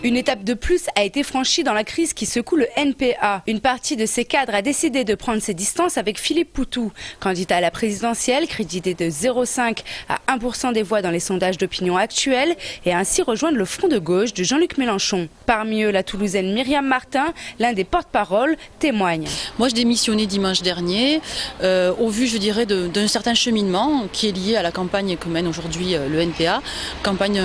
Une étape de plus a été franchie dans la crise qui secoue le NPA. Une partie de ses cadres a décidé de prendre ses distances avec Philippe Poutou, candidat à la présidentielle, crédité de 0,5 à 1% des voix dans les sondages d'opinion actuels, et a ainsi rejoindre le front de gauche de Jean-Luc Mélenchon. Parmi eux, la Toulousaine Myriam Martin, l'un des porte-parole, témoigne. Moi, je démissionnais dimanche dernier, au vu, je dirais, d'un certain cheminement qui est lié à la campagne que mène aujourd'hui le NPA, campagne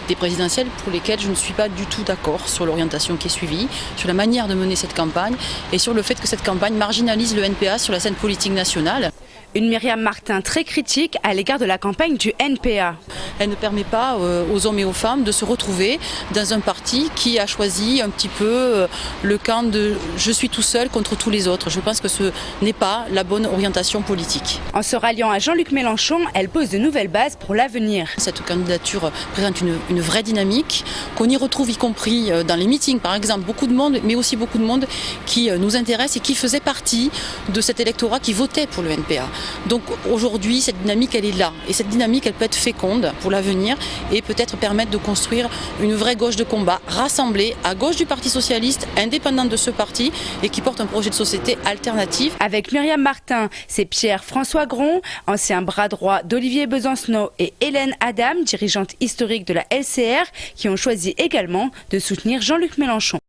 des présidentielles pour lesquelles je ne suis pas du tout d'accord sur l'orientation qui est suivie, sur la manière de mener cette campagne et sur le fait que cette campagne marginalise le NPA sur la scène politique nationale. Une Myriam Martin très critique à l'égard de la campagne du NPA. Elle ne permet pas aux hommes et aux femmes de se retrouver dans un parti qui a choisi un petit peu le camp de « je suis tout seul contre tous les autres ». Je pense que ce n'est pas la bonne orientation politique. En se ralliant à Jean-Luc Mélenchon, elle pose de nouvelles bases pour l'avenir. Cette candidature présente une vraie dynamique, qu'on y retrouve y compris dans les meetings par exemple, beaucoup de monde, mais aussi beaucoup de monde qui nous intéresse et qui faisait partie de cet électorat qui votait pour le NPA. Donc aujourd'hui, cette dynamique, elle est là. Et cette dynamique, elle peut être féconde pour l'avenir et peut-être permettre de construire une vraie gauche de combat rassemblée à gauche du Parti socialiste, indépendante de ce parti et qui porte un projet de société alternatif. Avec Myriam Martin, c'est Pierre-François Gron, ancien bras droit d'Olivier Besancenot, et Hélène Adam, dirigeante historique de la LCR, qui ont choisi également de soutenir Jean-Luc Mélenchon.